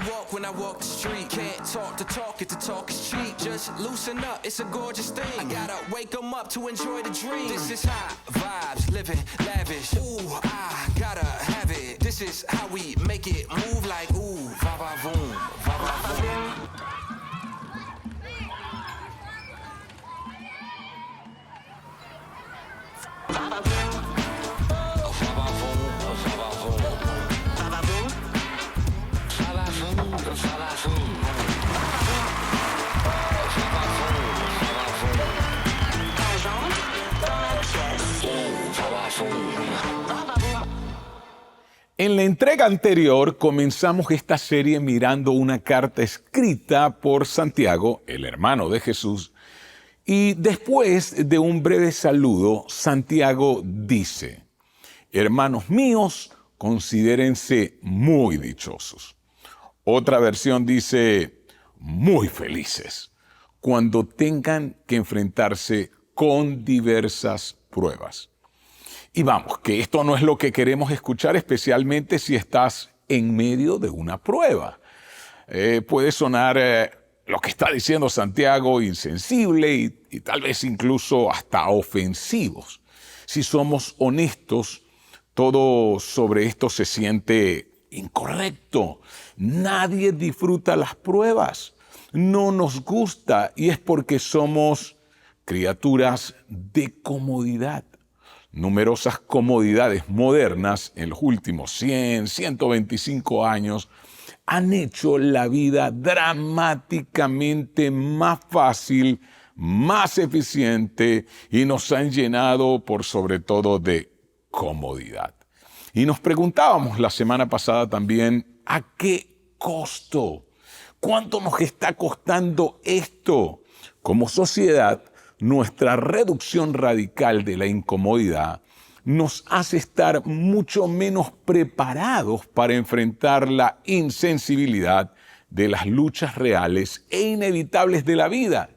walk when I walk the street. Can't talk the talk if the talk is cheap. Just loosen up, it's a gorgeous thing. I gotta wake 'em up to enjoy the dream. This is high vibes, living lavish. Ooh, I gotta have it. This is how we make it move like ooh, va va voom, va va voom. En la entrega anterior comenzamos esta serie mirando una carta escrita por Santiago, el hermano de Jesús, y después de un breve saludo, Santiago dice: hermanos míos, considérense muy dichosos. Otra versión dice: muy felices, cuando tengan que enfrentarse con diversas pruebas. Y vamos, que esto no es lo que queremos escuchar, especialmente si estás en medio de una prueba. Puede sonar lo que está diciendo Santiago insensible y tal vez incluso hasta ofensivos. Si somos honestos, todo sobre esto se siente incorrecto. Nadie disfruta las pruebas. No nos gusta y es porque somos criaturas de comodidad. Numerosas comodidades modernas en los últimos 100, 125 años han hecho la vida dramáticamente más fácil, más eficiente y nos han llenado por sobre todo de comodidad. Y nos preguntábamos la semana pasada también, ¿a qué costo? ¿Cuánto nos está costando esto? Como sociedad, nuestra reducción radical de la incomodidad nos hace estar mucho menos preparados para enfrentar la insensibilidad de las luchas reales e inevitables de la vida.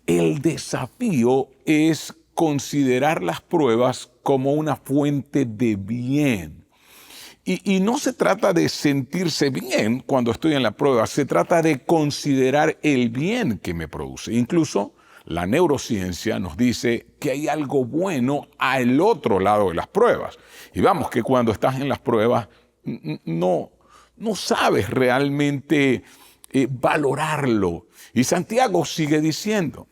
El desafío es considerar las pruebas como una fuente de bien. Y no se trata de sentirse bien cuando estoy en la prueba, se trata de considerar el bien que me produce. Incluso la neurociencia nos dice que hay algo bueno al otro lado de las pruebas. Y vamos, que cuando estás en las pruebas no sabes realmente valorarlo. Y Santiago sigue diciendo: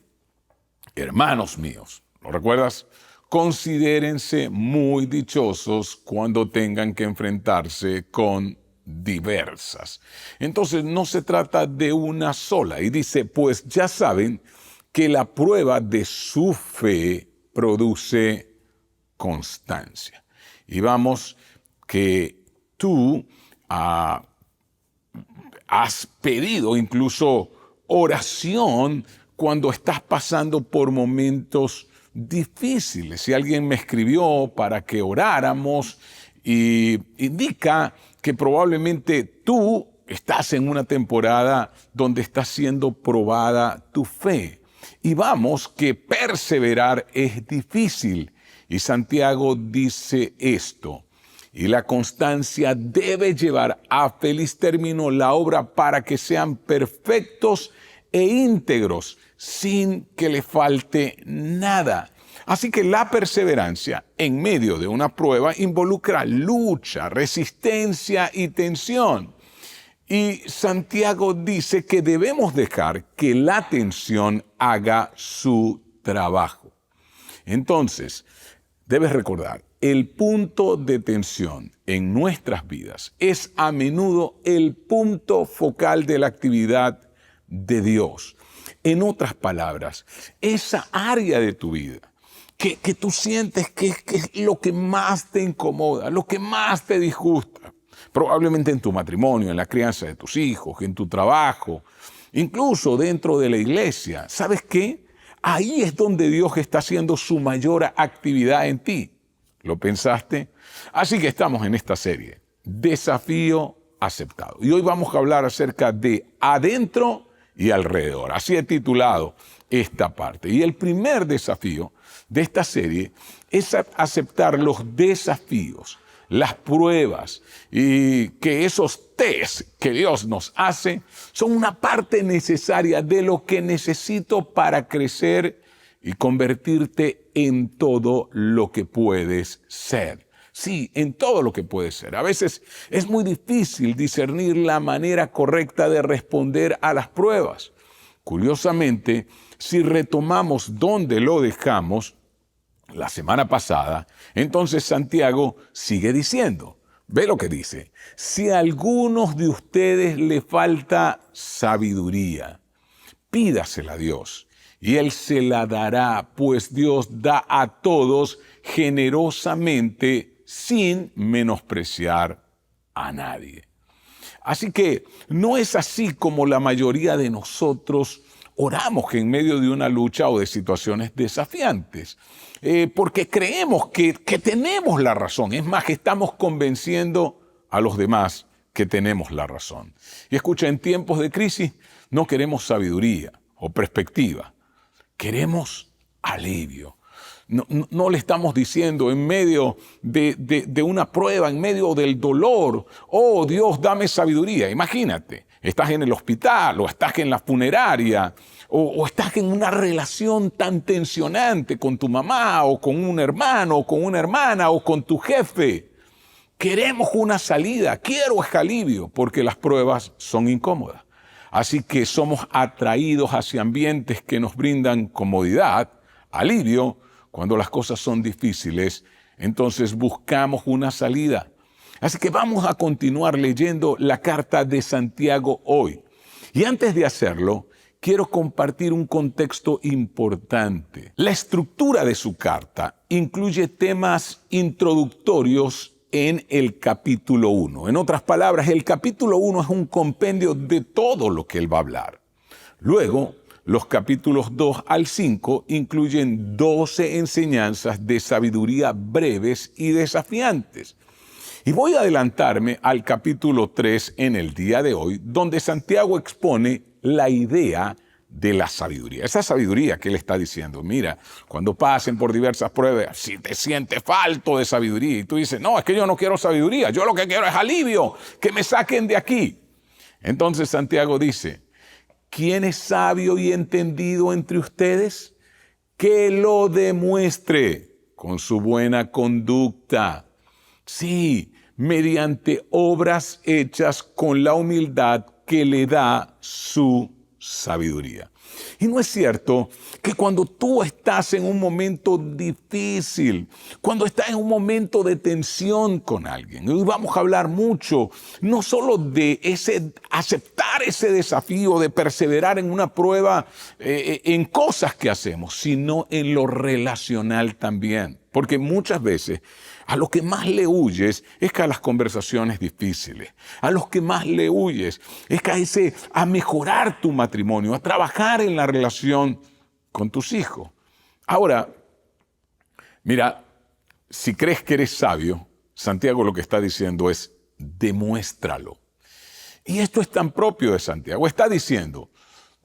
hermanos míos, ¿lo recuerdas? Considérense muy dichosos cuando tengan que enfrentarse con diversas. Entonces no se trata de una sola. Y dice, pues ya saben que la prueba de su fe produce constancia. Y vamos, que tú has pedido incluso oración cuando estás pasando por momentos difíciles. Si alguien me escribió para que oráramos, y indica que probablemente tú estás en una temporada donde está siendo probada tu fe. Y vamos, que perseverar es difícil. Y Santiago dice esto: y la constancia debe llevar a feliz término la obra para que sean perfectos e íntegros, sin que le falte nada. Así que la perseverancia en medio de una prueba involucra lucha, resistencia y tensión. Y Santiago dice que debemos dejar que la tensión haga su trabajo. Entonces, debes recordar, el punto de tensión en nuestras vidas es a menudo el punto focal de la actividad de Dios. En otras palabras, esa área de tu vida que tú sientes que es lo que más te incomoda, lo que más te disgusta, probablemente en tu matrimonio, en la crianza de tus hijos, en tu trabajo, incluso dentro de la iglesia. ¿Sabes qué? Ahí es donde Dios está haciendo su mayor actividad en ti. ¿Lo pensaste? Así que estamos en esta serie, Desafío Aceptado. Y hoy vamos a hablar acerca de adentro y alrededor. Así he titulado esta parte. Y el primer desafío de esta serie es aceptar los desafíos, las pruebas y que esos test que Dios nos hace son una parte necesaria de lo que necesito para crecer y convertirte en todo lo que puedes ser. Sí, en todo lo que puedes ser. A veces es muy difícil discernir la manera correcta de responder a las pruebas. Curiosamente, si retomamos donde lo dejamos la semana pasada, entonces Santiago sigue diciendo, ve lo que dice, si a algunos de ustedes le falta sabiduría, pídasela a Dios y Él se la dará, pues Dios da a todos generosamente sin menospreciar a nadie. Así que no es así como la mayoría de nosotros oramos que en medio de una lucha o de situaciones desafiantes, porque creemos que tenemos la razón. Es más, que estamos convenciendo a los demás que tenemos la razón. Y escucha, en tiempos de crisis no queremos sabiduría o perspectiva, queremos alivio. No le estamos diciendo en medio de una prueba, en medio del dolor, oh Dios, dame sabiduría. Imagínate, estás en el hospital o estás en la funeraria o estás en una relación tan tensionante con tu mamá o con un hermano o con una hermana o con tu jefe. Queremos una salida, quiero alivio, porque las pruebas son incómodas. Así que somos atraídos hacia ambientes que nos brindan comodidad, alivio. Cuando las cosas son difíciles, entonces buscamos una salida. Así que vamos a continuar leyendo la carta de Santiago hoy. Y antes de hacerlo, quiero compartir un contexto importante. La estructura de su carta incluye temas introductorios en el capítulo 1. En otras palabras, el capítulo 1 es un compendio de todo lo que él va a hablar. Luego, los capítulos 2 al 5 incluyen 12 enseñanzas de sabiduría breves y desafiantes. Y voy a adelantarme al capítulo 3 en el día de hoy, donde Santiago expone la idea de la sabiduría. Esa sabiduría que él está diciendo, mira, cuando pasen por diversas pruebas, si te sientes falto de sabiduría y tú dices, no, es que yo no quiero sabiduría, yo lo que quiero es alivio, que me saquen de aquí. Entonces Santiago dice, ¿quién es sabio y entendido entre ustedes? Que lo demuestre con su buena conducta. Sí, mediante obras hechas con la humildad que le da su sabiduría. Y no es cierto que cuando tú estás en un momento difícil, cuando estás en un momento de tensión con alguien, hoy vamos a hablar mucho, no solo de aceptar ese desafío, de perseverar en una prueba, en cosas que hacemos, sino en lo relacional también. Porque muchas veces a lo que más le huyes es que a las conversaciones difíciles. A los que más le huyes es a mejorar tu matrimonio, a trabajar en la relación con tus hijos. Ahora, mira, si crees que eres sabio, Santiago lo que está diciendo es, demuéstralo. Y esto es tan propio de Santiago. Está diciendo,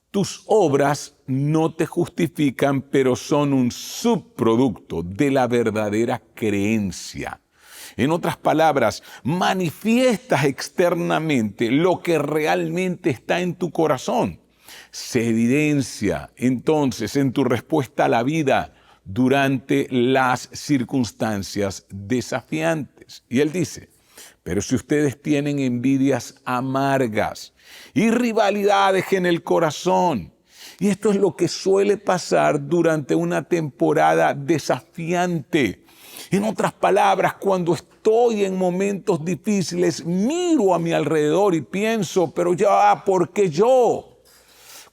tus obras no te justifican, pero son un subproducto de la verdadera creencia. En otras palabras, manifiestas externamente lo que realmente está en tu corazón. Se evidencia entonces en tu respuesta a la vida durante las circunstancias desafiantes. Y él dice, pero si ustedes tienen envidias amargas y rivalidades en el corazón, y esto es lo que suele pasar durante una temporada desafiante. En otras palabras, cuando estoy en momentos difíciles, miro a mi alrededor y pienso, pero ya, ¿por qué yo?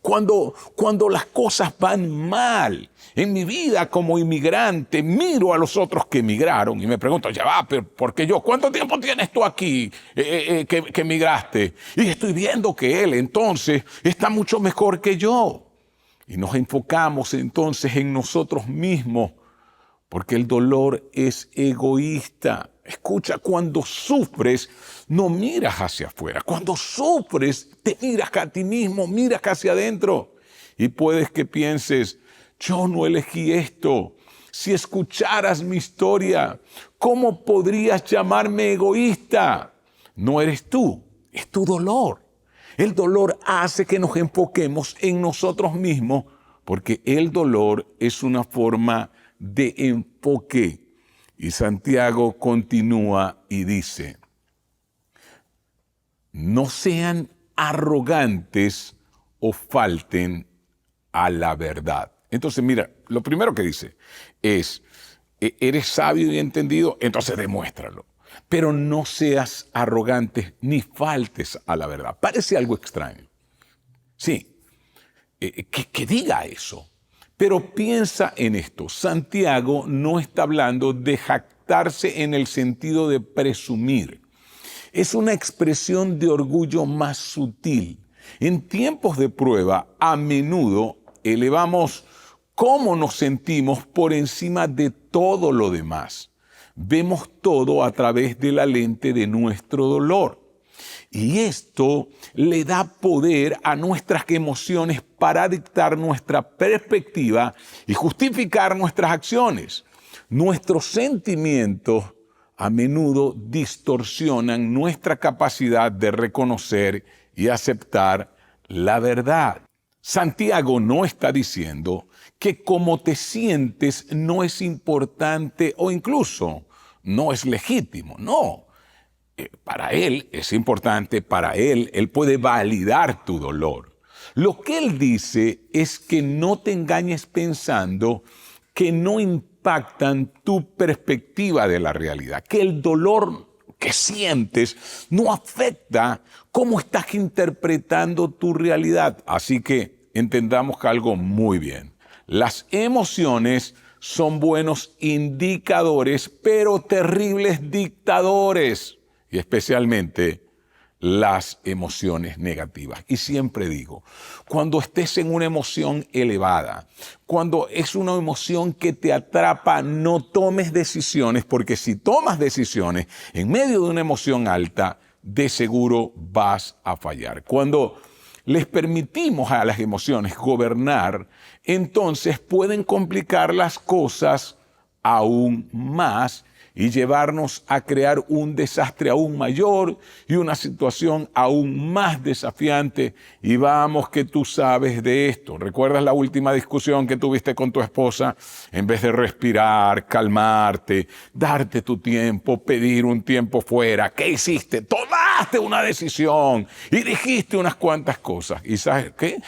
Cuando las cosas van mal en mi vida como inmigrante, miro a los otros que emigraron y me pregunto, ya va, pero ¿por qué yo? ¿Cuánto tiempo tienes tú aquí que emigraste? Y estoy viendo que él entonces está mucho mejor que yo. Y nos enfocamos entonces en nosotros mismos, porque el dolor es egoísta. Escucha, cuando sufres, no miras hacia afuera. Cuando sufres, te miras a ti mismo, miras hacia adentro. Y puedes que pienses, yo no elegí esto. Si escucharas mi historia, ¿cómo podrías llamarme egoísta? No eres tú, es tu dolor. El dolor hace que nos enfoquemos en nosotros mismos, porque el dolor es una forma de enfoque. Y Santiago continúa y dice, no sean arrogantes o falten a la verdad. Entonces, mira, lo primero que dice es, eres sabio y entendido, entonces demuéstralo. Pero no seas arrogante ni faltes a la verdad. Parece algo extraño. Sí, que diga eso. Pero piensa en esto. Santiago no está hablando de jactarse en el sentido de presumir. Es una expresión de orgullo más sutil. En tiempos de prueba, a menudo elevamos cómo nos sentimos por encima de todo lo demás. Vemos todo a través de la lente de nuestro dolor. Y esto le da poder a nuestras emociones para dictar nuestra perspectiva y justificar nuestras acciones. Nuestros sentimientos a menudo distorsionan nuestra capacidad de reconocer y aceptar la verdad. Santiago no está diciendo que cómo te sientes no es importante o incluso no es legítimo. No, para él es importante, para él puede validar tu dolor. Lo que él dice es que no te engañes pensando que no impactan tu perspectiva de la realidad, que el dolor que sientes no afecta cómo estás interpretando tu realidad. Así que entendamos algo muy bien. Las emociones son buenos indicadores, pero terribles dictadores, y especialmente las emociones negativas. Y siempre digo, cuando estés en una emoción elevada, cuando es una emoción que te atrapa, no tomes decisiones, porque si tomas decisiones en medio de una emoción alta, de seguro vas a fallar. Cuando les permitimos a las emociones gobernar, entonces pueden complicar las cosas aún más y llevarnos a crear un desastre aún mayor y una situación aún más desafiante. Y vamos que tú sabes de esto. ¿Recuerdas la última discusión que tuviste con tu esposa? En vez de respirar, calmarte, darte tu tiempo, pedir un tiempo fuera, ¿qué hiciste? Tomaste una decisión y dijiste unas cuantas cosas. ¿Y sabes qué?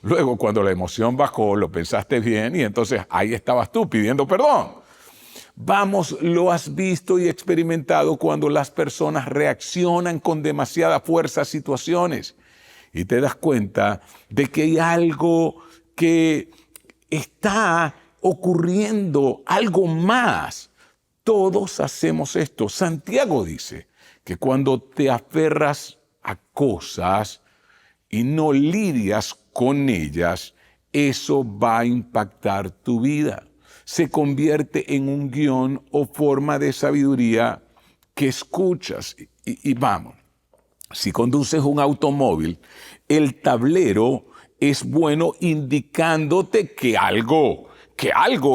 Luego, cuando la emoción bajó, lo pensaste bien y entonces ahí estabas tú pidiendo perdón. Vamos, lo has visto y experimentado cuando las personas reaccionan con demasiada fuerza a situaciones y te das cuenta de que hay algo que está ocurriendo, algo más. Todos hacemos esto. Santiago dice que cuando te aferras a cosas y no lidias con ellas, eso va a impactar tu vida. Se convierte en un guión o forma de sabiduría que escuchas. Y vamos, si conduces un automóvil, el tablero es bueno indicándote que algo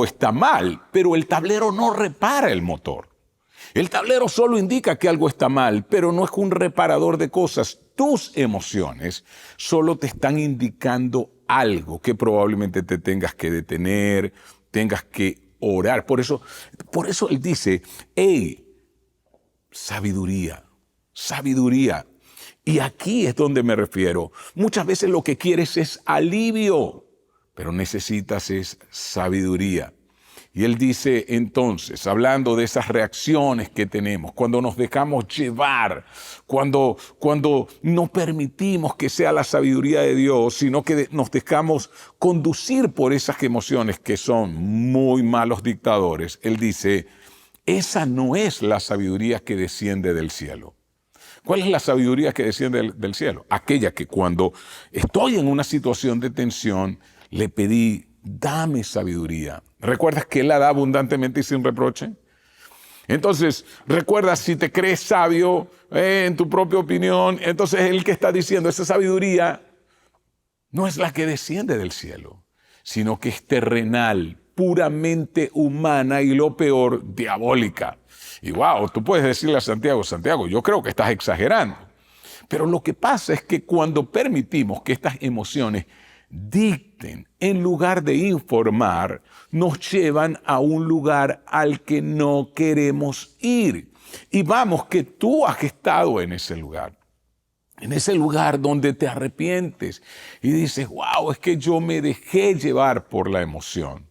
está mal, pero el tablero no repara el motor. El tablero solo indica que algo está mal, pero no es un reparador de cosas. Tus emociones solo te están indicando algo que probablemente te tengas que detener, tengas que orar. Por eso él dice, sabiduría. Y aquí es donde me refiero. Muchas veces lo que quieres es alivio, pero necesitas es sabiduría. Y él dice entonces, hablando de esas reacciones que tenemos, cuando nos dejamos llevar, cuando no permitimos que sea la sabiduría de Dios, sino que nos dejamos conducir por esas emociones que son muy malos dictadores, él dice, esa no es la sabiduría que desciende del cielo. ¿Cuál es la sabiduría que desciende del cielo? Aquella que cuando estoy en una situación de tensión, le pedí, dame sabiduría. ¿Recuerdas que Él la da abundantemente y sin reproche? Entonces, recuerda, si te crees sabio en tu propia opinión, entonces Él que está diciendo, esa sabiduría no es la que desciende del cielo, sino que es terrenal, puramente humana y lo peor, diabólica. Y wow, tú puedes decirle a Santiago, Santiago, yo creo que estás exagerando. Pero lo que pasa es que cuando permitimos que estas emociones dicten en lugar de informar, nos llevan a un lugar al que no queremos ir. Y vamos, que tú has estado en ese lugar donde te arrepientes y dices, wow, es que yo me dejé llevar por la emoción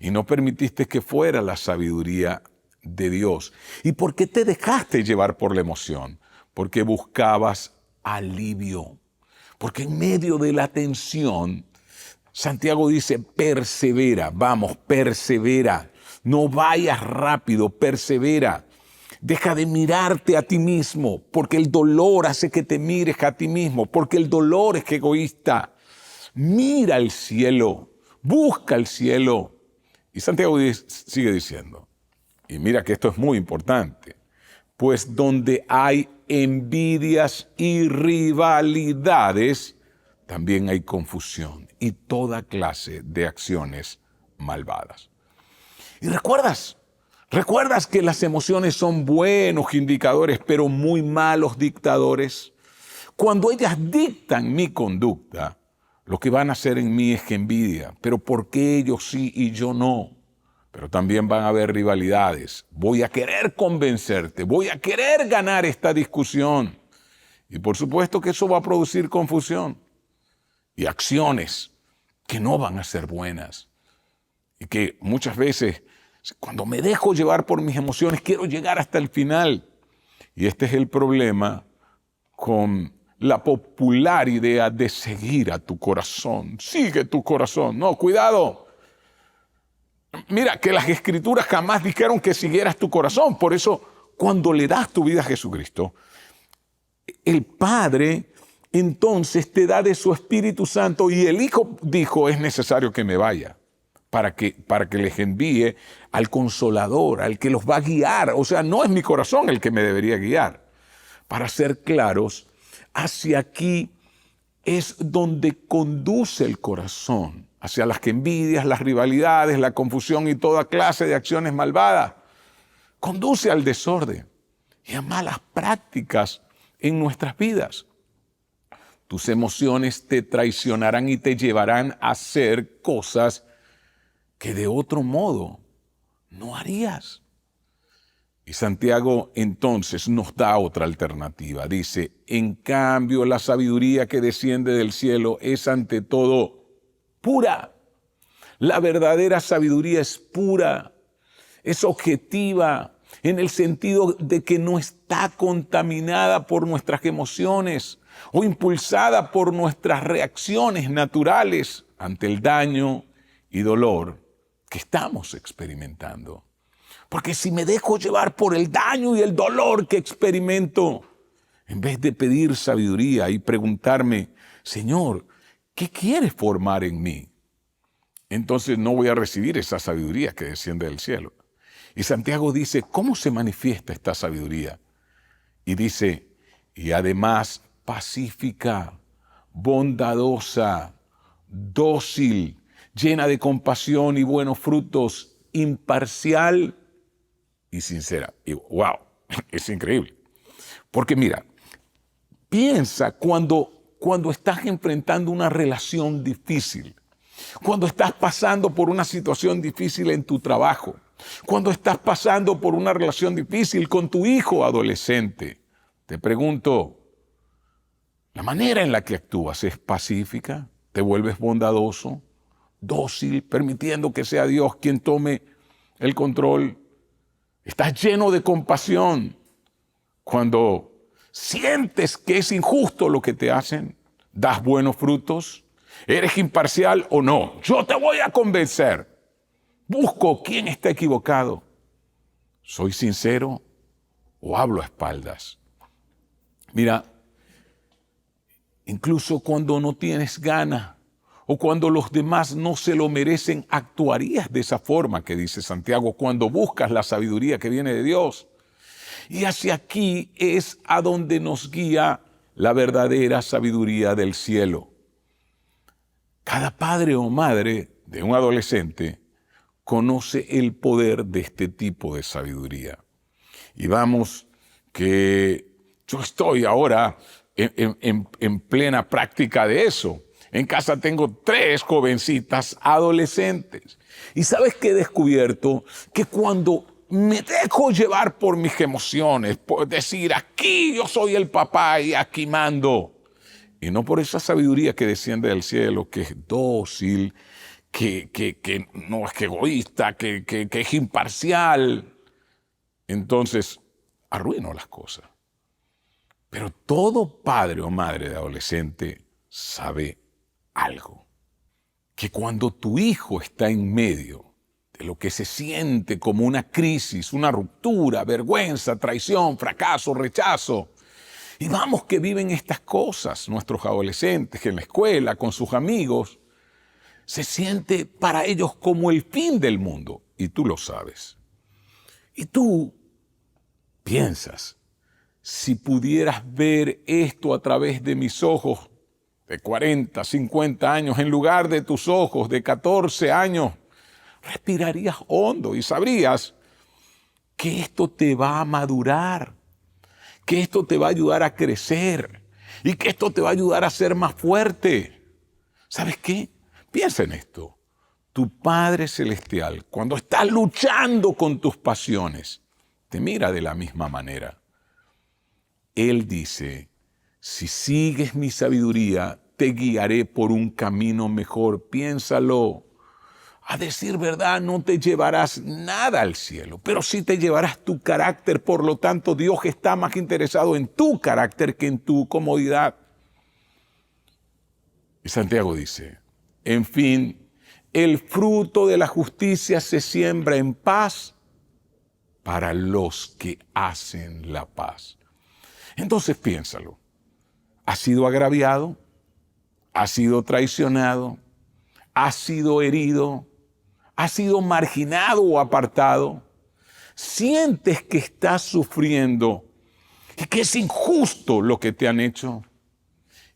y no permitiste que fuera la sabiduría de Dios. ¿Y por qué te dejaste llevar por la emoción? Porque buscabas alivio. Porque en medio de la tensión, Santiago dice, persevera, vamos, persevera. No vayas rápido, persevera. Deja de mirarte a ti mismo, porque el dolor hace que te mires a ti mismo, porque el dolor es egoísta. Mira al cielo, busca el cielo. Y Santiago sigue diciendo, y mira que esto es muy importante, pues donde hay envidias y rivalidades, también hay confusión y toda clase de acciones malvadas. Y recuerdas que las emociones son buenos indicadores, pero muy malos dictadores. Cuando ellas dictan mi conducta, lo que van a hacer en mí es envidia. Pero ¿por qué ellos sí y yo no? Pero también van a haber rivalidades. Voy a querer convencerte, voy a querer ganar esta discusión. Y por supuesto que eso va a producir confusión y acciones que no van a ser buenas. Y que muchas veces, cuando me dejo llevar por mis emociones, quiero llegar hasta el final. Y este es el problema con la popular idea de seguir a tu corazón. Sigue tu corazón. No, cuidado. Mira, que las Escrituras jamás dijeron que siguieras tu corazón. Por eso, cuando le das tu vida a Jesucristo, el Padre entonces te da de su Espíritu Santo y el Hijo dijo, es necesario que me vaya para que les envíe al Consolador, al que los va a guiar. O sea, no es mi corazón el que me debería guiar. Para ser claros, hacia aquí es donde conduce el corazón, hacia las envidias, las rivalidades, la confusión y toda clase de acciones malvadas. Conduce al desorden y a malas prácticas en nuestras vidas. Tus emociones te traicionarán y te llevarán a hacer cosas que de otro modo no harías. Y Santiago entonces nos da otra alternativa. Dice, en cambio la sabiduría que desciende del cielo es ante todo pura. La verdadera sabiduría es pura, es objetiva, en el sentido de que no está contaminada por nuestras emociones o impulsada por nuestras reacciones naturales ante el daño y dolor que estamos experimentando. Porque si me dejo llevar por el daño y el dolor que experimento, en vez de pedir sabiduría y preguntarme, Señor, ¿qué quieres formar en mí? Entonces no voy a recibir esa sabiduría que desciende del cielo. Y Santiago dice, ¿cómo se manifiesta esta sabiduría? Y dice, y además pacífica, bondadosa, dócil, llena de compasión y buenos frutos, imparcial y sincera. Y wow, es increíble. Porque mira, piensa cuando estás enfrentando una relación difícil, cuando estás pasando por una situación difícil en tu trabajo, cuando estás pasando por una relación difícil con tu hijo adolescente. Te pregunto, ¿la manera en la que actúas es pacífica? ¿Te vuelves bondadoso, dócil, permitiendo que sea Dios quien tome el control? ¿Estás lleno de compasión cuando sientes que es injusto lo que te hacen? ¿Das buenos frutos? ¿Eres imparcial o no? Yo te voy a convencer. Busco quién está equivocado. ¿Soy sincero o hablo a espaldas? Mira, incluso cuando no tienes ganas o cuando los demás no se lo merecen, actuarías de esa forma que dice Santiago, cuando buscas la sabiduría que viene de Dios. Y hacia aquí es a donde nos guía la verdadera sabiduría del cielo. Cada padre o madre de un adolescente conoce el poder de este tipo de sabiduría. Y vamos que yo estoy ahora en plena práctica de eso. En casa tengo 3 jovencitas adolescentes. Y ¿sabes qué he descubierto? Que cuando me dejo llevar por mis emociones, por decir, aquí yo soy el papá y aquí mando, y no por esa sabiduría que desciende del cielo, que es dócil, que no es que egoísta, que es imparcial, entonces arruino las cosas. Pero todo padre o madre de adolescente sabe algo. Que cuando tu hijo está en medio de lo que se siente como una crisis, una ruptura, vergüenza, traición, fracaso, rechazo, y vamos que viven estas cosas, nuestros adolescentes, que en la escuela, con sus amigos, se siente para ellos como el fin del mundo, y tú lo sabes. Y tú piensas, si pudieras ver esto a través de mis ojos de 40, 50 años, en lugar de tus ojos de 14 años, respirarías hondo y sabrías que esto te va a madurar, que esto te va a ayudar a crecer y que esto te va a ayudar a ser más fuerte. ¿Sabes qué? Piensa en esto. Tu Padre Celestial, cuando estás luchando con tus pasiones, te mira de la misma manera. Él dice, si sigues mi sabiduría, te guiaré por un camino mejor. Piénsalo. A decir verdad, no te llevarás nada al cielo, pero sí te llevarás tu carácter. Por lo tanto, Dios está más interesado en tu carácter que en tu comodidad. Y Santiago dice, en fin, el fruto de la justicia se siembra en paz para los que hacen la paz. Entonces piénsalo. ¿Has sido agraviado? ¿Has sido traicionado? ¿Has sido herido? ¿Has sido marginado o apartado? ¿Sientes que estás sufriendo y que es injusto lo que te han hecho?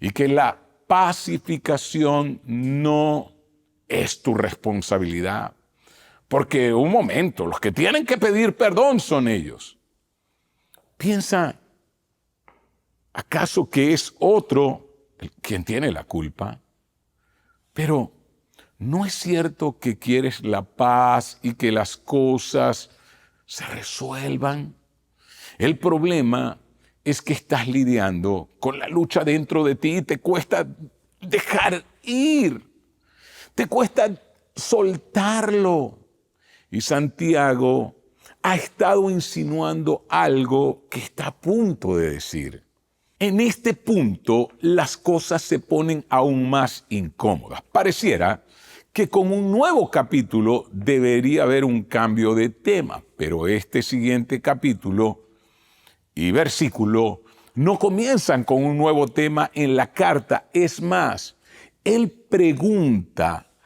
Y que la pacificación no es tu responsabilidad. Porque un momento, los que tienen que pedir perdón son ellos. Piensa, ¿acaso que es otro quien tiene la culpa? Pero ¿no es cierto que quieres la paz y que las cosas se resuelvan? El problema es que estás lidiando con la lucha dentro de ti y te cuesta dejar ir, te cuesta soltarlo. Y Santiago ha estado insinuando algo que está a punto de decir. En este punto, las cosas se ponen aún más incómodas. Pareciera que con un nuevo capítulo debería haber un cambio de tema, pero este siguiente capítulo y versículo no comienzan con un nuevo tema en la carta. Es más, él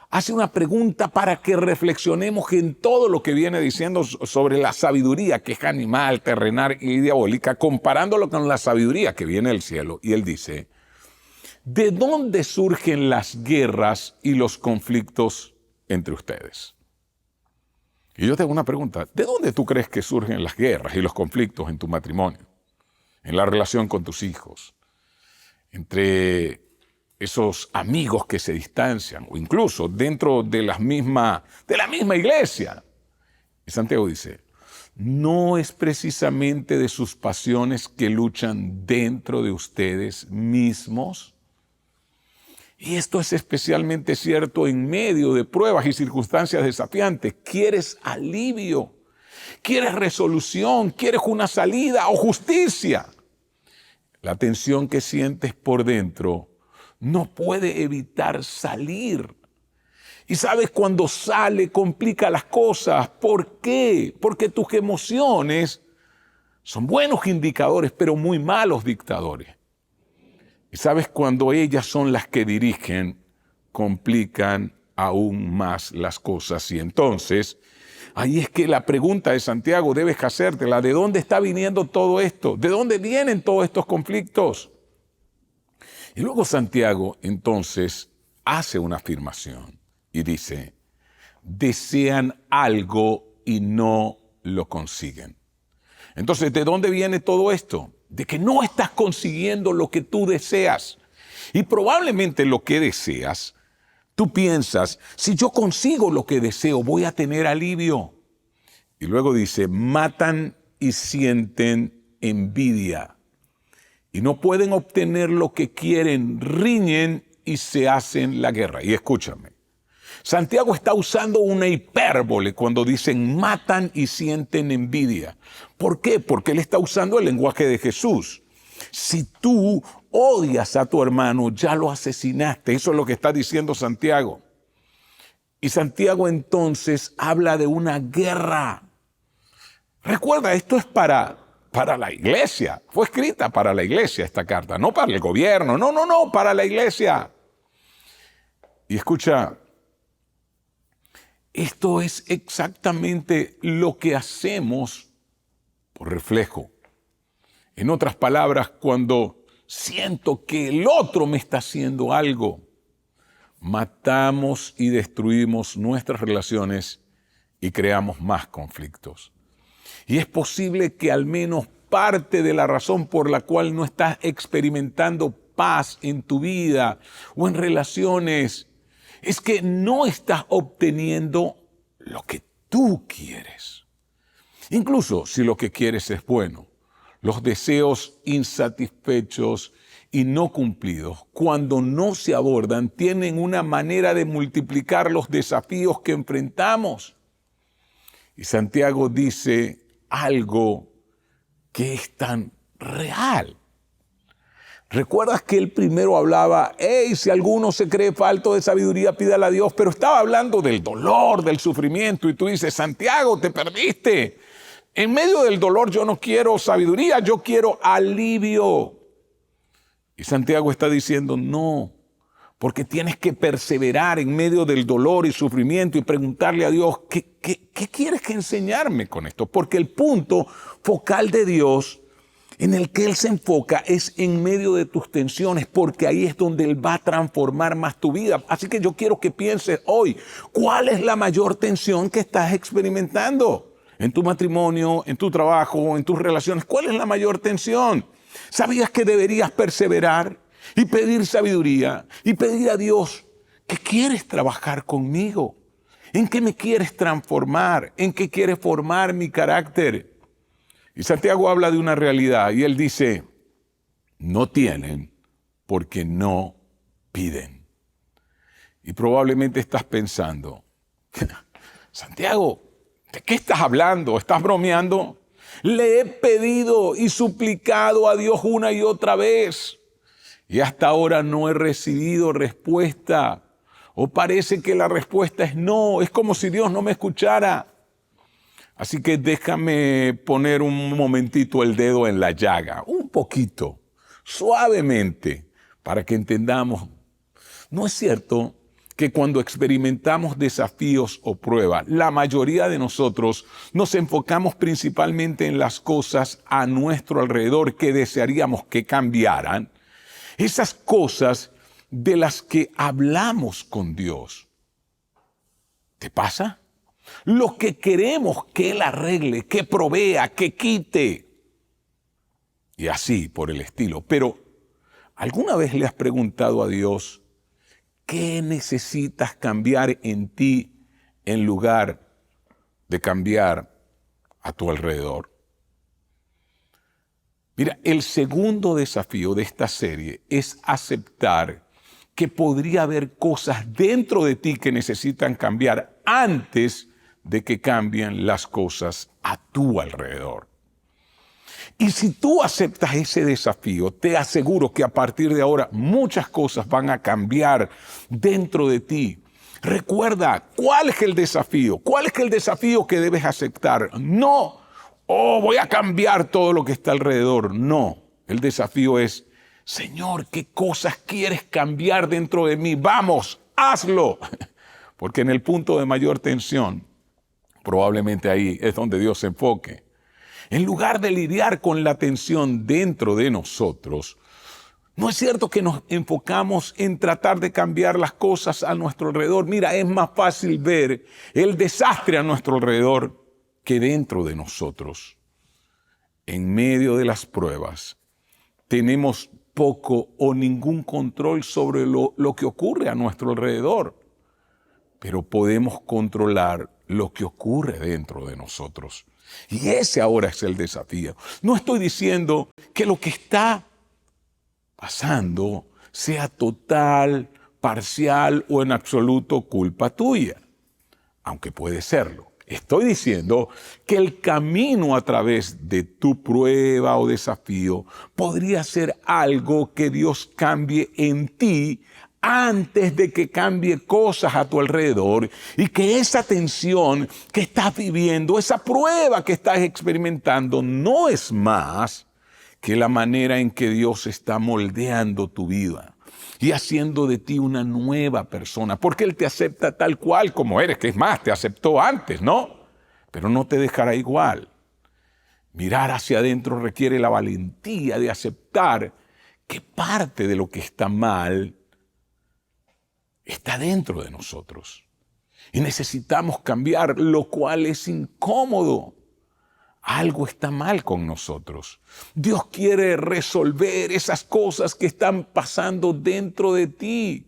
hace una pregunta para que reflexionemos en todo lo que viene diciendo sobre la sabiduría, que es animal, terrenal y diabólica, comparándolo con la sabiduría que viene del cielo. Y él dice, ¿de dónde surgen las guerras y los conflictos entre ustedes? Y yo te hago una pregunta, ¿de dónde tú crees que surgen las guerras y los conflictos en tu matrimonio, en la relación con tus hijos, entre esos amigos que se distancian, o incluso dentro de la misma iglesia? Y Santiago dice, no es precisamente de sus pasiones que luchan dentro de ustedes mismos. Y esto es especialmente cierto en medio de pruebas y circunstancias desafiantes. ¿Quieres alivio? ¿Quieres resolución? ¿Quieres una salida o justicia? La tensión que sientes por dentro no puede evitar salir. Y sabes, cuando sale complica las cosas. ¿Por qué? Porque tus emociones son buenos indicadores, pero muy malos dictadores. Y sabes, cuando ellas son las que dirigen, complican aún más las cosas. Y entonces, ahí es que la pregunta de Santiago debes hacértela. ¿De dónde está viniendo todo esto? ¿De dónde vienen todos estos conflictos? Y luego Santiago entonces hace una afirmación y dice, desean algo y no lo consiguen. Entonces, ¿de dónde viene todo esto? De que no estás consiguiendo lo que tú deseas. Y probablemente lo que deseas, tú piensas, si yo consigo lo que deseo, voy a tener alivio. Y luego dice, matan y sienten envidia. Y no pueden obtener lo que quieren, riñen y se hacen la guerra. Y escúchame, Santiago está usando una hipérbole cuando dicen matan y sienten envidia. ¿Por qué? Porque él está usando el lenguaje de Jesús. Si tú odias a tu hermano, ya lo asesinaste. Eso es lo que está diciendo Santiago. Y Santiago entonces habla de una guerra. Recuerda, esto es para la iglesia. Fue escrita para la iglesia esta carta, no para el gobierno. No, para la iglesia. Y escucha, esto es exactamente lo que hacemos por reflejo. En otras palabras, cuando siento que el otro me está haciendo algo, matamos y destruimos nuestras relaciones y creamos más conflictos. Y es posible que al menos parte de la razón por la cual no estás experimentando paz en tu vida o en relaciones es que no estás obteniendo lo que tú quieres. Incluso si lo que quieres es bueno, los deseos insatisfechos y no cumplidos, cuando no se abordan, tienen una manera de multiplicar los desafíos que enfrentamos. Y Santiago dice algo que es tan real. ¿Recuerdas que él primero hablaba, si alguno se cree falto de sabiduría, pídala a Dios? Pero estaba hablando del dolor, del sufrimiento, y tú dices, Santiago, te perdiste. En medio del dolor yo no quiero sabiduría, yo quiero alivio. Y Santiago está diciendo, no, porque tienes que perseverar en medio del dolor y sufrimiento y preguntarle a Dios, ¿qué quieres que enseñarme con esto? Porque el punto focal de Dios en el que Él se enfoca es en medio de tus tensiones, porque ahí es donde Él va a transformar más tu vida. Así que yo quiero que pienses hoy, ¿cuál es la mayor tensión que estás experimentando? En tu matrimonio, en tu trabajo, en tus relaciones, ¿cuál es la mayor tensión? ¿Sabías que deberías perseverar y pedir sabiduría y pedir a Dios que quieres trabajar conmigo? ¿En qué me quieres transformar? ¿En qué quieres formar mi carácter? Y Santiago habla de una realidad y él dice, no tienen porque no piden. Y probablemente estás pensando, Santiago, ¿de qué estás hablando? ¿Estás bromeando? Le he pedido y suplicado a Dios una y otra vez y hasta ahora no he recibido respuesta. O parece que la respuesta es no, es como si Dios no me escuchara. Así que déjame poner un momentito el dedo en la llaga, un poquito, suavemente, para que entendamos. ¿No es cierto que cuando experimentamos desafíos o pruebas, la mayoría de nosotros nos enfocamos principalmente en las cosas a nuestro alrededor que desearíamos que cambiaran? Esas cosas de las que hablamos con Dios. ¿Te pasa? Lo que queremos que Él arregle, que provea, que quite. Y así por el estilo. Pero, ¿alguna vez le has preguntado a Dios qué necesitas cambiar en ti en lugar de cambiar a tu alrededor? Mira, el segundo desafío de esta serie es aceptar que podría haber cosas dentro de ti que necesitan cambiar antes de que cambien las cosas a tu alrededor. Y si tú aceptas ese desafío, te aseguro que a partir de ahora muchas cosas van a cambiar dentro de ti. Recuerda, ¿cuál es el desafío? ¿Cuál es el desafío que debes aceptar? No, voy a cambiar todo lo que está alrededor. No, el desafío es, Señor, ¿qué cosas quieres cambiar dentro de mí? Vamos, hazlo. Porque en el punto de mayor tensión, probablemente ahí es donde Dios se enfoque. En lugar de lidiar con la tensión dentro de nosotros, No es cierto que nos enfocamos en tratar de cambiar las cosas a nuestro alrededor. Mira, es más fácil ver el desastre a nuestro alrededor que dentro de nosotros. En medio de las pruebas, tenemos poco o ningún control sobre lo que ocurre a nuestro alrededor, pero podemos controlar lo que ocurre dentro de nosotros. Y ese ahora es el desafío. No estoy diciendo que lo que está pasando sea total, parcial o en absoluto culpa tuya, aunque puede serlo. Estoy diciendo que el camino a través de tu prueba o desafío podría ser algo que Dios cambie en ti antes de que cambie cosas a tu alrededor, y que esa tensión que estás viviendo, esa prueba que estás experimentando, no es más que la manera en que Dios está moldeando tu vida y haciendo de ti una nueva persona, porque Él te acepta tal cual como eres, que es más, te aceptó antes, ¿no? Pero no te dejará igual. Mirar hacia adentro requiere la valentía de aceptar que parte de lo que está mal está dentro de nosotros. Y necesitamos cambiar, lo cual es incómodo. Algo está mal con nosotros. Dios quiere resolver esas cosas que están pasando dentro de ti.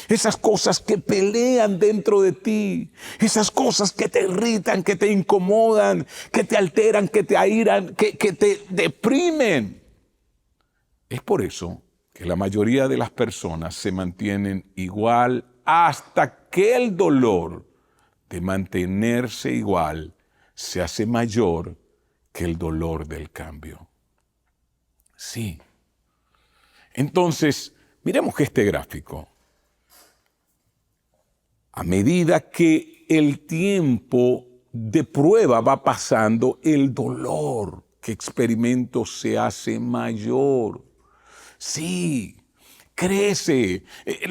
Esas cosas que pelean dentro de ti. Esas cosas que te irritan, que te incomodan, que te alteran, que te airan, que te deprimen. Es por eso que la mayoría de las personas se mantienen igual hasta que el dolor de mantenerse igual se hace mayor que el dolor del cambio. Sí. Entonces, miremos que este gráfico, a medida que el tiempo de prueba va pasando, el dolor que experimento se hace mayor. Sí, crece.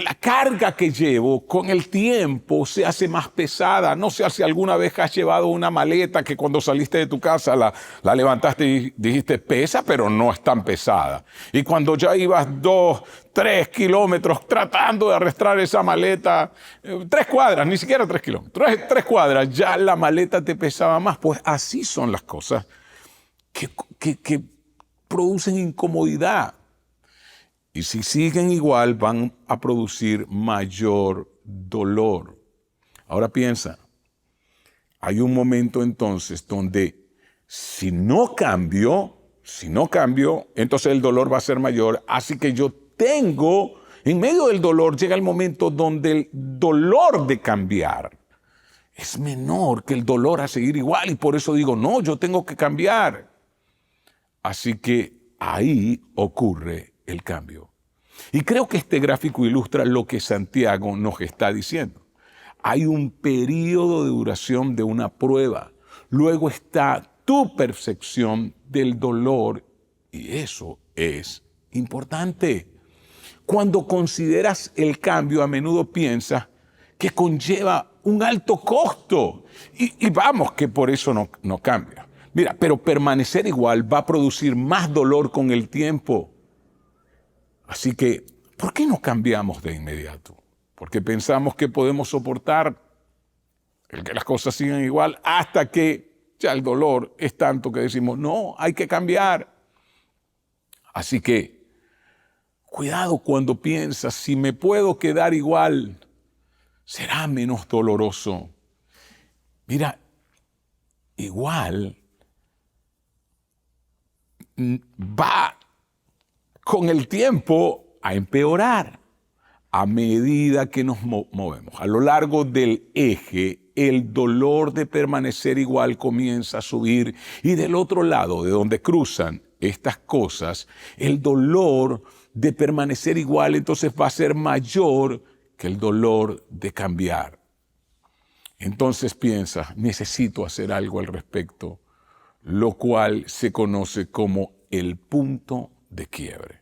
La carga que llevo con el tiempo se hace más pesada. No sé si alguna vez has llevado una maleta que cuando saliste de tu casa la levantaste y dijiste pesa, pero no es tan pesada. Y cuando ya ibas 2, 3 kilómetros tratando de arrastrar esa maleta, 3 cuadras, ni siquiera 3 kilómetros, 3 cuadras, ya la maleta te pesaba más. Pues así son las cosas que producen incomodidad. Y si siguen igual, van a producir mayor dolor. Ahora piensa, hay un momento entonces donde si no cambio, entonces el dolor va a ser mayor. Así que yo tengo, en medio del dolor, llega el momento donde el dolor de cambiar es menor que el dolor a seguir igual. Y por eso digo, no, yo tengo que cambiar. Así que ahí ocurre el cambio. Y creo que este gráfico ilustra lo que Santiago nos está diciendo. Hay un periodo de duración de una prueba. Luego está tu percepción del dolor, y eso es importante. Cuando consideras el cambio, a menudo piensas que conlleva un alto costo. Y vamos, que por eso no cambia. Mira, pero permanecer igual va a producir más dolor con el tiempo. Así que, ¿por qué no cambiamos de inmediato? Porque pensamos que podemos soportar el que las cosas sigan igual hasta que ya el dolor es tanto que decimos, no, hay que cambiar. Así que, cuidado cuando piensas, si me puedo quedar igual, será menos doloroso. Mira, igual va con el tiempo a empeorar a medida que nos movemos. A lo largo del eje, el dolor de permanecer igual comienza a subir, y del otro lado, de donde cruzan estas cosas, el dolor de permanecer igual entonces va a ser mayor que el dolor de cambiar. Entonces piensa, necesito hacer algo al respecto, lo cual se conoce como el punto de quiebre.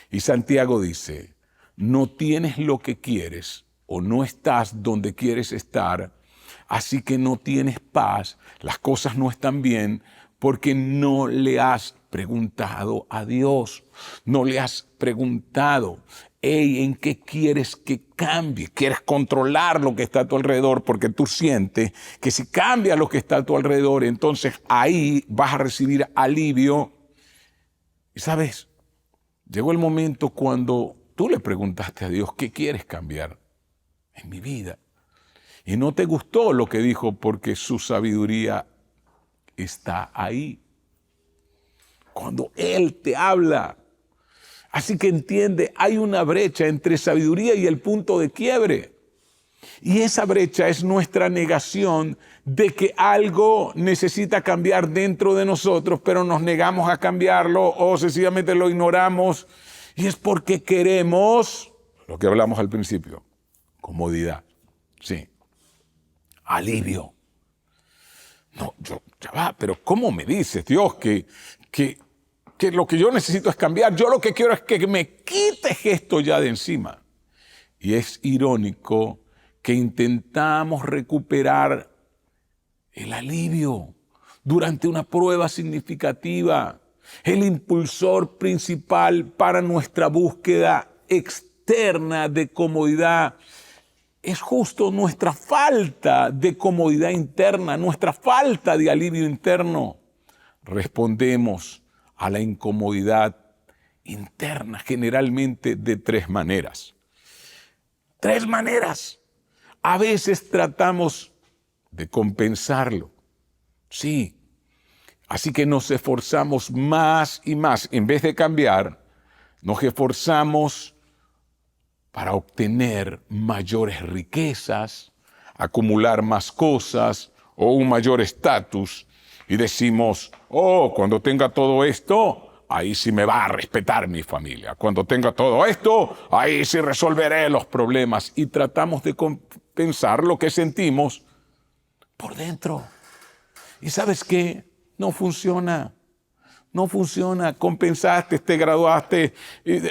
Y Santiago dice, no tienes lo que quieres o no estás donde quieres estar, así que no tienes paz, las cosas no están bien porque no le has preguntado a Dios. No le has preguntado, hey, ¿en qué quieres que cambie? ¿Quieres controlar lo que está a tu alrededor? Porque tú sientes que si cambias lo que está a tu alrededor, entonces ahí vas a recibir alivio. Y sabes, llegó el momento cuando tú le preguntaste a Dios, ¿qué quieres cambiar en mi vida? Y no te gustó lo que dijo porque su sabiduría está ahí. Cuando Él te habla. Así que entiende, hay una brecha entre sabiduría y el punto de quiebre. Y esa brecha es nuestra negación de que algo necesita cambiar dentro de nosotros, pero nos negamos a cambiarlo o sencillamente lo ignoramos. Y es porque queremos, lo que hablamos al principio, comodidad, sí, alivio. No, ya va, pero ¿cómo me dices, Dios, que lo que yo necesito es cambiar? Yo lo que quiero es que me quites esto ya de encima. Y es irónico que intentamos recuperar el alivio durante una prueba significativa. El impulsor principal para nuestra búsqueda externa de comodidad es justo nuestra falta de comodidad interna, nuestra falta de alivio interno. Respondemos a la incomodidad interna generalmente de tres maneras. Tres maneras. A veces tratamos de compensarlo. Sí. Así que nos esforzamos más y más. En vez de cambiar, nos esforzamos para obtener mayores riquezas, acumular más cosas o un mayor estatus. Y decimos, cuando tenga todo esto, ahí sí me va a respetar mi familia. Cuando tenga todo esto, ahí sí resolveré los problemas. Y tratamos de compensar lo que sentimos por dentro. ¿Y sabes qué? No funciona. No funciona. Compensaste, te graduaste,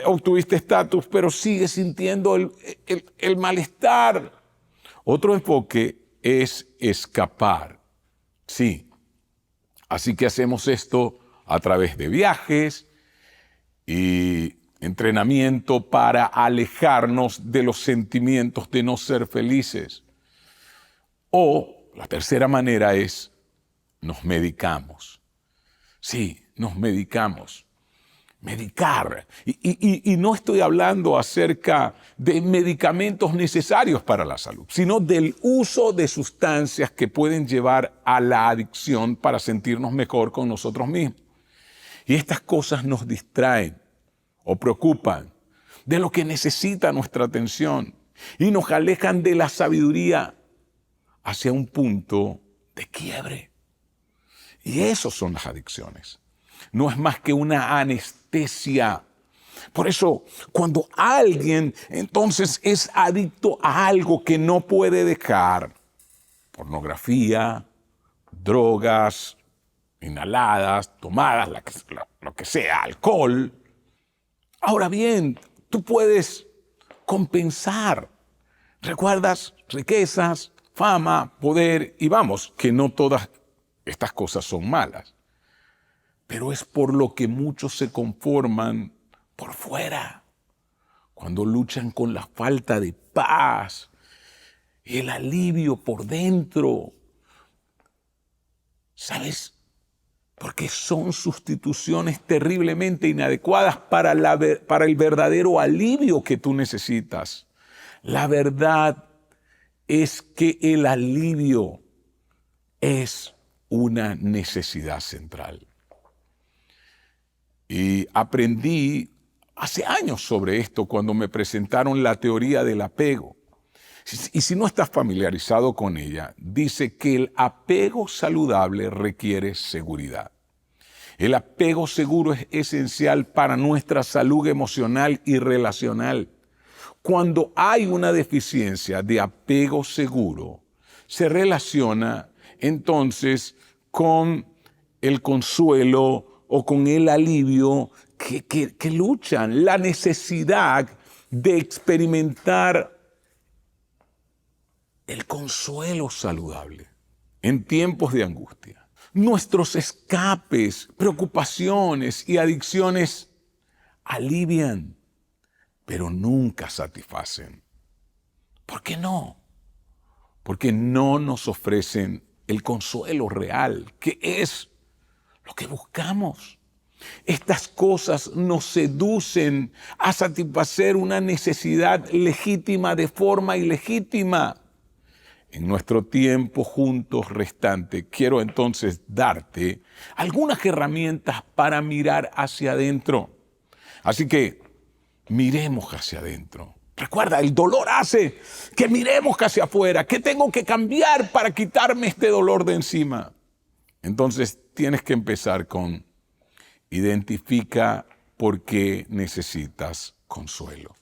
obtuviste estatus, pero sigues sintiendo el malestar. Otro enfoque es escapar. Sí. Así que hacemos esto a través de viajes y entrenamiento para alejarnos de los sentimientos de no ser felices. O la tercera manera es nos medicamos. Sí, nos medicamos. Medicar. Y no estoy hablando acerca de medicamentos necesarios para la salud, sino del uso de sustancias que pueden llevar a la adicción para sentirnos mejor con nosotros mismos. Y estas cosas nos distraen o preocupan de lo que necesita nuestra atención y nos alejan de la sabiduría hacia un punto de quiebre. Y esos son las adicciones. No es más que una anestesia. Por eso, cuando alguien entonces es adicto a algo que no puede dejar, pornografía, drogas, inhaladas, tomadas, lo que sea, alcohol. Ahora bien, tú puedes compensar. ¿Recuerdas? Riquezas, fama, poder, y vamos, que no todas estas cosas son malas. Pero es por lo que muchos se conforman por fuera, cuando luchan con la falta de paz, el alivio por dentro. ¿Sabes? Porque son sustituciones terriblemente inadecuadas para el verdadero alivio que tú necesitas. La verdad es que el alivio es una necesidad central. Y aprendí hace años sobre esto cuando me presentaron la teoría del apego. Y si no estás familiarizado con ella, dice que el apego saludable requiere seguridad. El apego seguro es esencial para nuestra salud emocional y relacional. Cuando hay una deficiencia de apego seguro, se relaciona entonces con el consuelo o con el alivio que luchan, la necesidad de experimentar el consuelo saludable en tiempos de angustia. Nuestros escapes, preocupaciones y adicciones alivian, pero nunca satisfacen. ¿Por qué no? Porque no nos ofrecen el consuelo real, que es lo que buscamos. Estas cosas nos seducen a satisfacer una necesidad legítima de forma ilegítima. En nuestro tiempo juntos restante, quiero entonces darte algunas herramientas para mirar hacia adentro. Así que miremos hacia adentro. Recuerda, el dolor hace que miremos hacia afuera. ¿Qué tengo que cambiar para quitarme este dolor de encima? Entonces tienes que empezar con identifica por qué necesitas consuelo.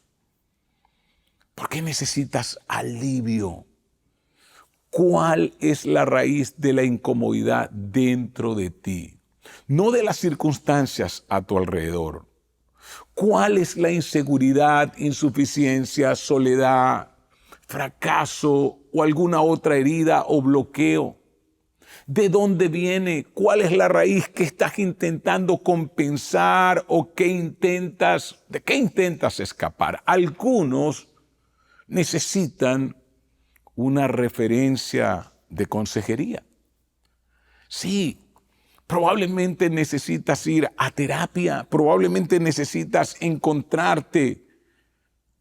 ¿Por qué necesitas alivio? ¿Cuál es la raíz de la incomodidad dentro de ti? No de las circunstancias a tu alrededor. ¿Cuál es la inseguridad, insuficiencia, soledad, fracaso o alguna otra herida o bloqueo? ¿De dónde viene? ¿Cuál es la raíz que estás intentando compensar o de qué intentas escapar? Algunos necesitan una referencia de consejería. Sí, probablemente necesitas ir a terapia, probablemente necesitas encontrarte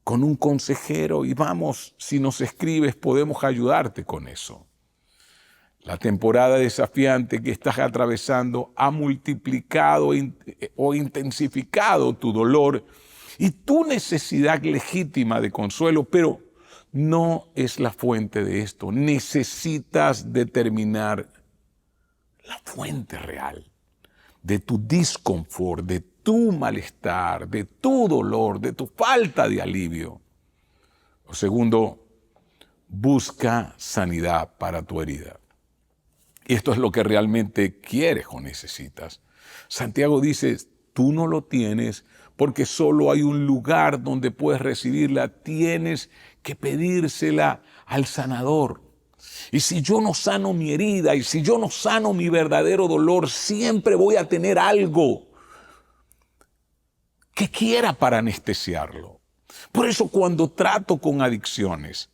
con un consejero y vamos, si nos escribes, podemos ayudarte con eso. La temporada desafiante que estás atravesando ha multiplicado o intensificado tu dolor y tu necesidad legítima de consuelo, pero no es la fuente de esto. Necesitas determinar la fuente real de tu disconfort, de tu malestar, de tu dolor, de tu falta de alivio. Lo segundo, busca sanidad para tu herida. Y esto es lo que realmente quieres o necesitas. Santiago dice, tú no lo tienes porque solo hay un lugar donde puedes recibirla. Tienes que pedírsela al sanador. Y si yo no sano mi herida y si yo no sano mi verdadero dolor, siempre voy a tener algo que quiera para anestesiarlo. Por eso cuando trato con adicciones,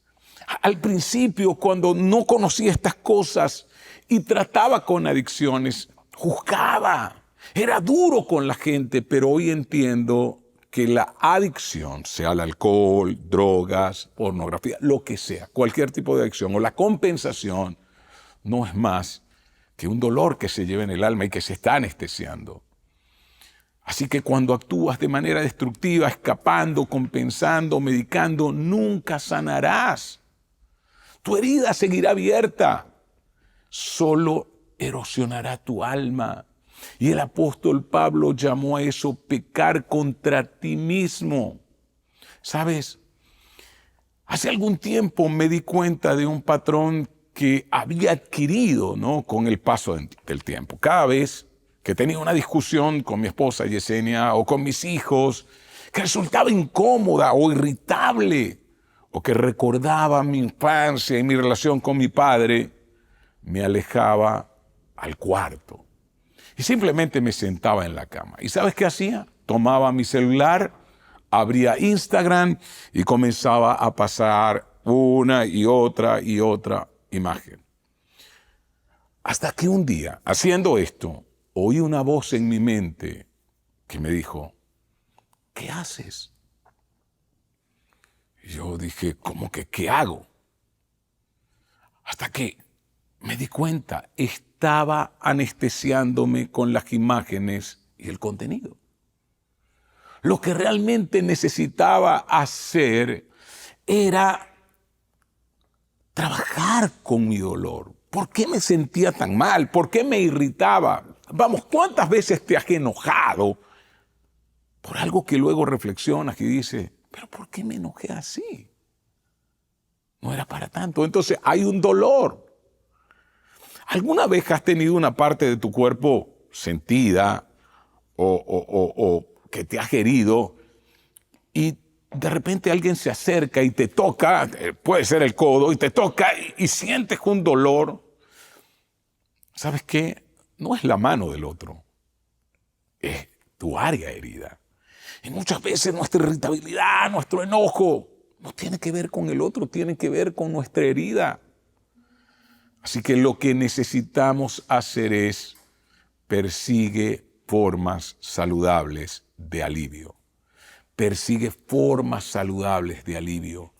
al principio cuando no conocía estas cosas y trataba con adicciones, juzgaba, era duro con la gente, pero hoy entiendo que la adicción, sea el alcohol, drogas, pornografía, lo que sea, cualquier tipo de adicción o la compensación, no es más que un dolor que se lleva en el alma y que se está anestesiando. Así que cuando actúas de manera destructiva, escapando, compensando, medicando, nunca sanarás. Tu herida seguirá abierta, solo erosionará tu alma. Y el apóstol Pablo llamó a eso pecar contra ti mismo. ¿Sabes? Hace algún tiempo me di cuenta de un patrón que había adquirido, ¿no?, con el paso del tiempo. Cada vez que tenía una discusión con mi esposa Yesenia o con mis hijos, que resultaba incómoda o irritable, o que recordaba mi infancia y mi relación con mi padre, me alejaba al cuarto. Y simplemente me sentaba en la cama. ¿Y sabes qué hacía? Tomaba mi celular, abría Instagram y comenzaba a pasar una y otra imagen. Hasta que un día, haciendo esto, oí una voz en mi mente que me dijo, ¿qué haces? Y yo dije, ¿cómo que qué hago? Hasta que me di cuenta, estaba anestesiándome con las imágenes y el contenido. Lo que realmente necesitaba hacer era trabajar con mi dolor. ¿Por qué me sentía tan mal? ¿Por qué me irritaba? Vamos, ¿cuántas veces te has enojado por algo que luego reflexionas y dices, pero ¿por qué me enojé así? No era para tanto. Entonces hay un dolor. ¿Alguna vez has tenido una parte de tu cuerpo sentida o que te has herido y de repente alguien se acerca y te toca, puede ser el codo, y te toca y sientes un dolor? ¿Sabes qué? no es la mano del otro, es tu área herida. Y muchas veces nuestra irritabilidad, nuestro enojo, no tiene que ver con el otro, tiene que ver con nuestra herida. Así que lo que necesitamos hacer es persigue formas saludables de alivio. Persigue formas saludables de alivio.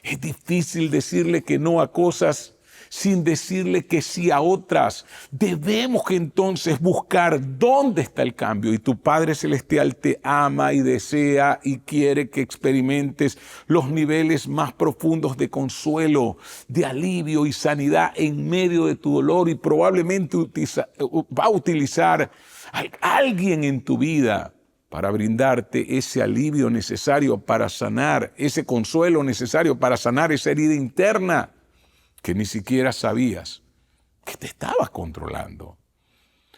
Es difícil decirle que no a cosas sin decirle que sí a otras. Debemos entonces buscar dónde está el cambio. Y tu Padre Celestial te ama y desea y quiere que experimentes los niveles más profundos de consuelo, de alivio y sanidad en medio de tu dolor. Y probablemente va a utilizar a alguien en tu vida para brindarte ese alivio necesario para sanar, ese consuelo necesario para sanar esa herida interna que ni siquiera sabías que te estabas controlando.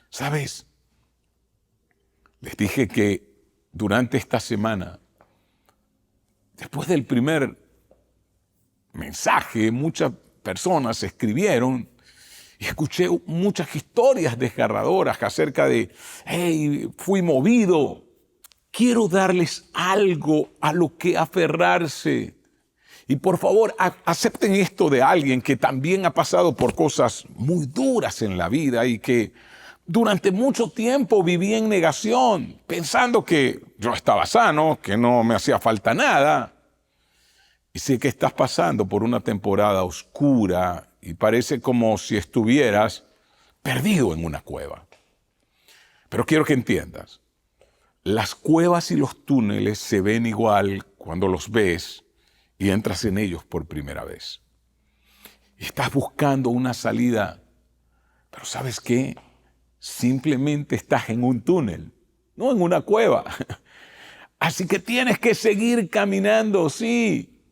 ¿Sabes? Les dije que durante esta semana, después del primer mensaje, muchas personas escribieron y escuché muchas historias desgarradoras acerca de, hey, fui movido. Quiero darles algo a lo que aferrarse. Y por favor, acepten esto de alguien que también ha pasado por cosas muy duras en la vida y que durante mucho tiempo viví en negación, pensando que yo estaba sano, que no me hacía falta nada. Y sé que estás pasando por una temporada oscura y parece como si estuvieras perdido en una cueva. Pero quiero que entiendas, las cuevas y los túneles se ven igual cuando los ves y entras en ellos por primera vez. Y estás buscando una salida, pero ¿sabes qué? Simplemente estás en un túnel, no en una cueva. Así que tienes que seguir caminando, sí.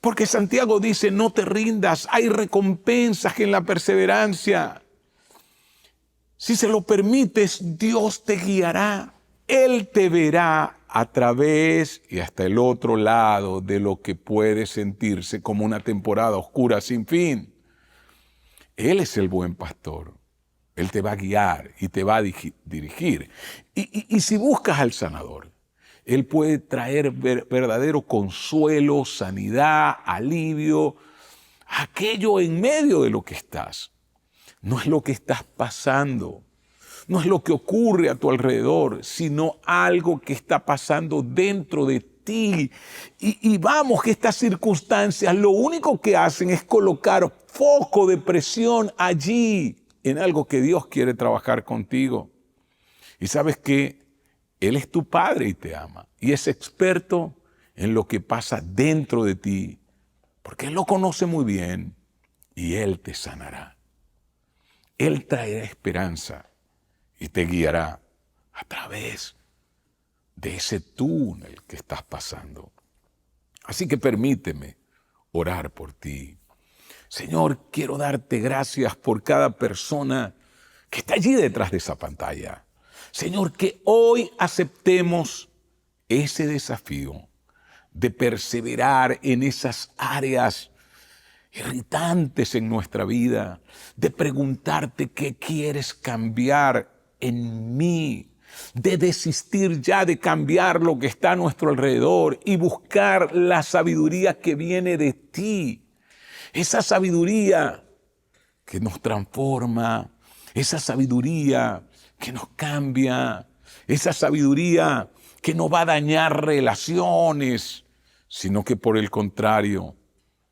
Porque Santiago dice, no te rindas, hay recompensas en la perseverancia. Si se lo permites, Dios te guiará. Él te verá a través y hasta el otro lado de lo que puede sentirse como una temporada oscura sin fin. Él es el buen pastor. Él te va a guiar y te va a dirigir. Y si buscas al sanador, Él puede traer verdadero consuelo, sanidad, alivio, aquello en medio de lo que estás. No es lo que estás pasando. No es lo que ocurre a tu alrededor, sino algo que está pasando dentro de ti. Y vamos, que estas circunstancias lo único que hacen es colocar foco de presión allí en algo que Dios quiere trabajar contigo. Y sabes que Él es tu Padre y te ama. Y es experto en lo que pasa dentro de ti, porque Él lo conoce muy bien y Él te sanará. Él traerá esperanza y te guiará a través de ese túnel que estás pasando. Así que permíteme orar por ti. Señor, quiero darte gracias por cada persona que está allí detrás de esa pantalla. Señor, que hoy aceptemos ese desafío de perseverar en esas áreas irritantes en nuestra vida, de preguntarte qué quieres cambiar en mí, de desistir ya de cambiar lo que está a nuestro alrededor y buscar la sabiduría que viene de ti. Esa sabiduría que nos transforma, esa sabiduría que nos cambia, esa sabiduría que no va a dañar relaciones, sino que por el contrario,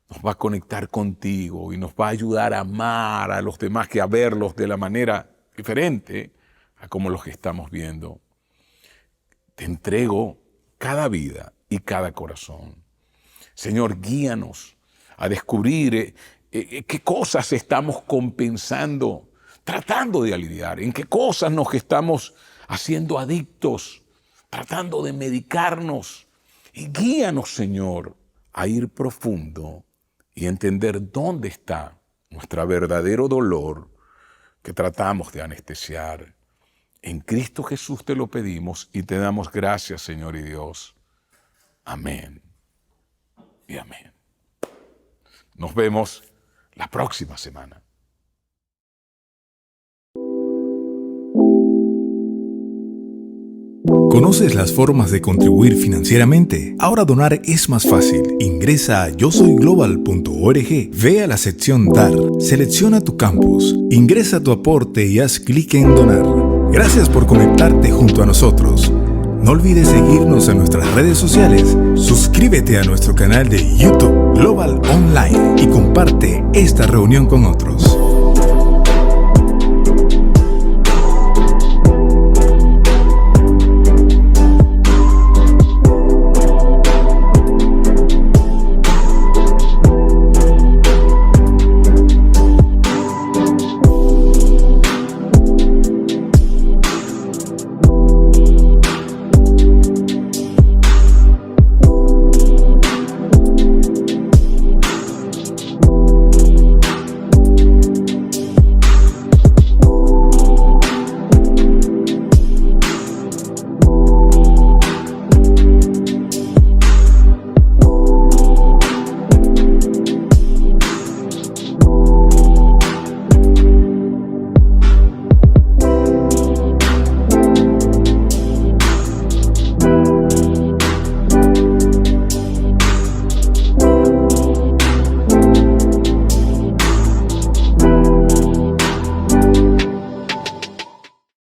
nos va a conectar contigo y nos va a ayudar a amar a los demás, que a verlos de la manera diferente a como los que estamos viendo. Te entrego cada vida y cada corazón. Señor, guíanos a descubrir qué cosas estamos compensando, tratando de aliviar, en qué cosas nos estamos haciendo adictos, tratando de medicarnos. Y guíanos, Señor, a ir profundo y entender dónde está nuestro verdadero dolor que tratamos de anestesiar. En Cristo Jesús te lo pedimos y te damos gracias, Señor y Dios. Amén y amén. Nos vemos la próxima semana. ¿Conoces las formas de contribuir financieramente? Ahora donar es más fácil. Ingresa a yosoyglobal.org, ve a la sección Dar, selecciona tu campus, ingresa tu aporte y haz clic en Donar. Gracias por conectarte junto a nosotros. No olvides seguirnos en nuestras redes sociales, suscríbete a nuestro canal de YouTube Global Online y comparte esta reunión con otros.